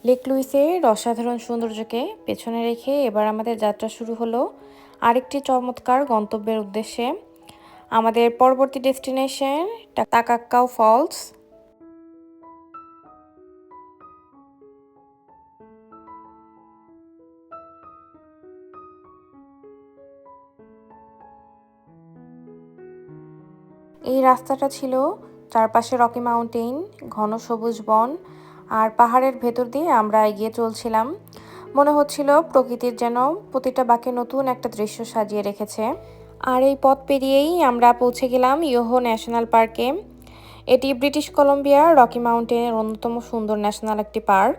Lake লুইসের অসাধারণ সৌন্দর্যকে পেছনে রেখে এবার আমাদের যাত্রা শুরু হলো আরেকটি চমৎকার গন্তব্যের উদ্দেশ্যে। আমাদের পরবর্তী ডেস্টিনেশন তাকাক্কাও ফলস। এই রাস্তাটা ছিল চারপাশে রকি মাউন্টেন, ঘন সবুজ বন আর পাহাড়ের ভেতর দিয়ে আমরা এগিয়ে চলছিলাম। মনে হচ্ছিল প্রকৃতির যেন প্রতিটা বাঁকে নতুন একটা দৃশ্য সাজিয়ে রেখেছে। আর এই পথ পেরিয়েই আমরা পৌঁছে গেলাম ইয়োহো ন্যাশনাল পার্কে। এটি ব্রিটিশ কলম্বিয়ার রকি মাউন্টেনের অন্যতম সুন্দর ন্যাশনাল একটি পার্ক।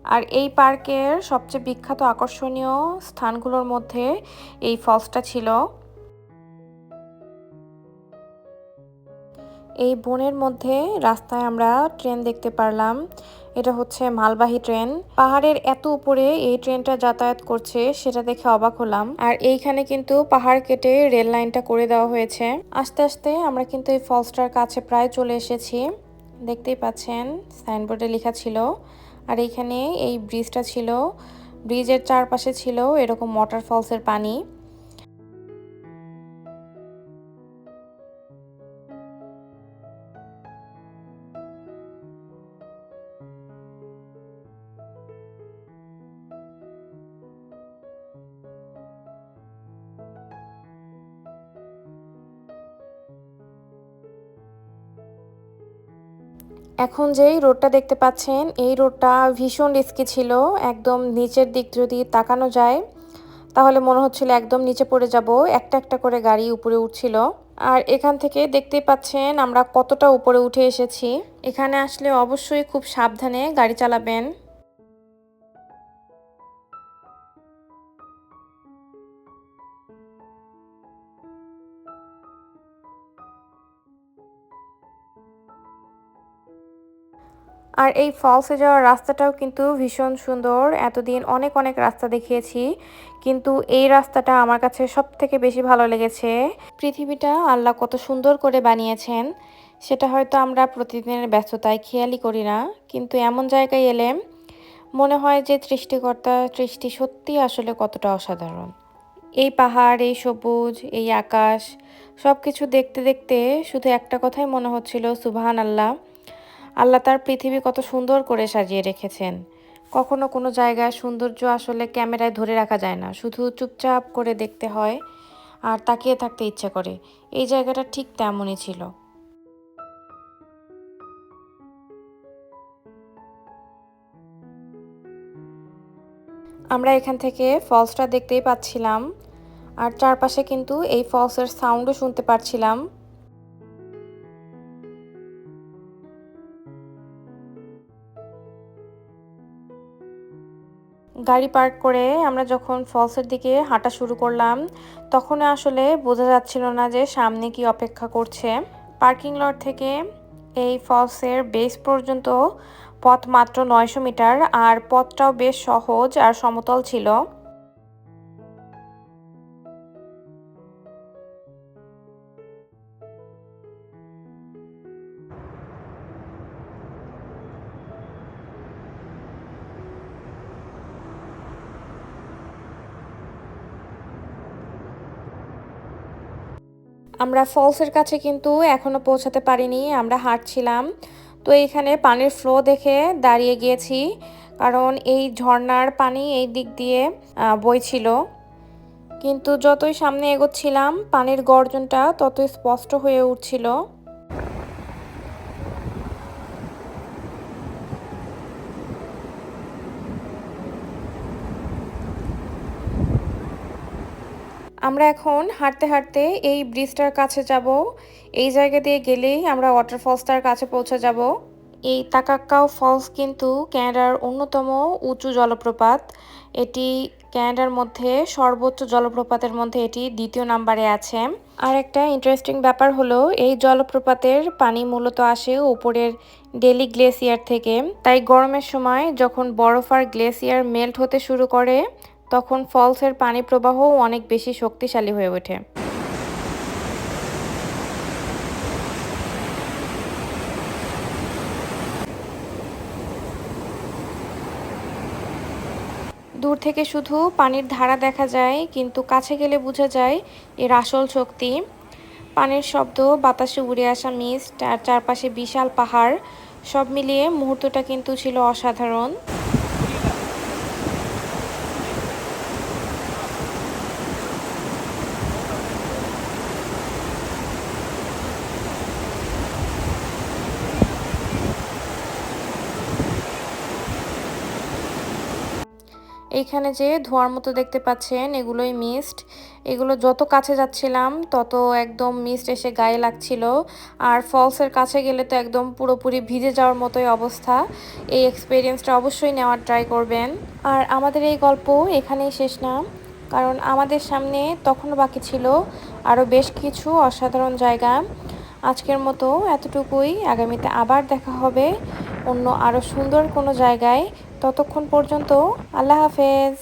আর এই পার্কের সবচেয়ে বিখ্যাত আকর্ষণীয় স্থানগুলোর মধ্যে এই ফলসটা ছিল। এই বনের মধ্যে রাস্তায় আমরা ট্রেন দেখতে পারলাম। এটা হচ্ছে মালবাহী ট্রেন। পাহাড়ের এত উপরে এই ট্রেনটা যাতায়াত করছে সেটা দেখে অবাক হলাম। আর এইখানে কিন্তু পাহাড় কেটে রেল লাইনটা করে দেওয়া হয়েছে। আস্তে আস্তে আমরা কিন্তু এই ফলসটার কাছে প্রায় চলে এসেছি। দেখতেই পাচ্ছেন সাইনবোর্ডে লেখা ছিল। আর এইখানে এই ব্রিজটা ছিল, ব্রিজের চারপাশে ছিল এরকম ওয়াটার ফলসের পানি। এখন যেই রোডটা দেখতে পাচ্ছেন এই রোডটা ভীষণ রিস্কি ছিল। একদম নিচের দিক যদি তাকানো যায় তাহলে মনে হচ্ছিল একদম নিচে পড়ে যাব। একটা একটা করে গাড়ি উপরে উঠছিল। আর এখান থেকে দেখতেই পাচ্ছেন আমরা কতটা উপরে উঠে এসেছি। এখানে আসলে অবশ্যই খুব সাবধানে গাড়ি চালাবেন। আর এই ফলসে যাওয়ার রাস্তাটাও কিন্তু ভীষণ সুন্দর। এতদিন অনেক অনেক রাস্তা দেখিয়েছি, কিন্তু এই রাস্তাটা আমার কাছে সবথেকে বেশি ভালো লেগেছে। পৃথিবীটা আল্লাহ কত সুন্দর করে বানিয়েছেন সেটা হয়তো আমরা প্রতিদিনের ব্যস্ততায় খেয়ালই করি না, কিন্তু এমন জায়গায় এলে মনে হয় যে সৃষ্টিকর্তার সৃষ্টি সত্যি আসলে কতটা অসাধারণ। এই পাহাড়, এই সবুজ, এই আকাশ সবকিছু দেখতে দেখতে শুধু একটা কথাই মনে হচ্ছিল, সুবহান আল্লাহ। আল্লাহ তার পৃথিবী কত সুন্দর করে সাজিয়ে রেখেছেন। কখনো কোনো জায়গায় সৌন্দর্য আসলে ক্যামেরায় ধরে রাখা যায় না, শুধু চুপচাপ করে দেখতে হয় আর তাকিয়ে থাকতে ইচ্ছে করে। এই জায়গাটা ঠিক তেমনই ছিল। আমরা এখান থেকে ফলসটা দেখতেই পাচ্ছিলাম, আর চারপাশে কিন্তু এই ফলসের সাউন্ডও শুনতে পাচ্ছিলাম। গাড়ি পার্ক করে আমরা যখন ফলসের দিকে হাঁটা শুরু করলাম তখন আসলে বোঝা যাচ্ছিল না যে সামনে কি অপেক্ষা করছে। পার্কিং লট থেকে এই ফলসের বেস পর্যন্ত পথ মাত্র 900 মিটার, আর পথটাও বেশ সহজ আর সমতল ছিল। আমরা ফলসের কাছে কিন্তু এখনো পৌঁছাতে পারিনি, আমরা হাঁটছিলাম। তো এইখানে পানির ফ্লো দেখে দাঁড়িয়ে গিয়েছি, কারণ এই ঝর্ণার পানি এই দিক দিয়ে বইছিল। কিন্তু যতই সামনে এগোচ্ছিলাম পানির গর্জনটা ততই স্পষ্ট হয়ে উঠছিল। আমরা এখন হাঁটতে হাঁটতে এই ব্রিজটার কাছে যাব। এই জায়গা দিয়ে গেলেই আমরা ওয়াটারফলসটার কাছে পৌঁছে যাব। এই তাকাক্কাও ফলস কিন্তু ক্যানাডার অন্যতম উঁচু জলপ্রপাত। এটি ক্যানাডার মধ্যে সর্বোচ্চ জলপ্রপাতের মধ্যে এটি দ্বিতীয় নম্বরে আছে। আর একটা ইন্টারেস্টিং ব্যাপার হলো এই জলপ্রপাতের পানি মূলত আসে উপরের ডেলি গ্লেসিয়ার থেকে। তাই গরমের সময় যখন বরফ আর গ্লেসিয়ার মেল্ট হতে শুরু করে তখন ফলসের পানি প্রবাহও অনেক বেশি শক্তিশালী হয়ে ওঠে। দূর থেকে শুধু পানির ধারা দেখা যায়, কিন্তু কাছে গেলে বোঝা যায় এর আসল শক্তি। পানির শব্দ, বাতাসে উড়ে আসা মিস্ট আর চারপাশে বিশাল পাহাড়, সব মিলিয়ে মুহূর্তটা কিন্তু ছিল অসাধারণ। এইখানে যে ধোঁয়ার মতো দেখতে পাচ্ছেন, এগুলোই মিস্ট। এগুলো যত কাছে যাচ্ছিলাম তত একদম মিস্ট এসে গায়ে লাগছিল। আর ফলসের কাছে গেলে তো একদম পুরোপুরি ভিজে যাওয়ার মতোই অবস্থা। এই এক্সপেরিয়েন্সটা অবশ্যই নেওয়ার ট্রাই করবেন। আর আমাদের এই গল্প এখানেই শেষ না, কারণ আমাদের সামনে তখনও বাকি ছিল আরও বেশ কিছু অসাধারণ জায়গা। আজকের মতো এতটুকুই। আগামীতে আবার দেখা হবে অন্য আরও সুন্দর কোনো জায়গায়। ততক্ষণ পর্যন্ত আল্লাহ হাফেজ।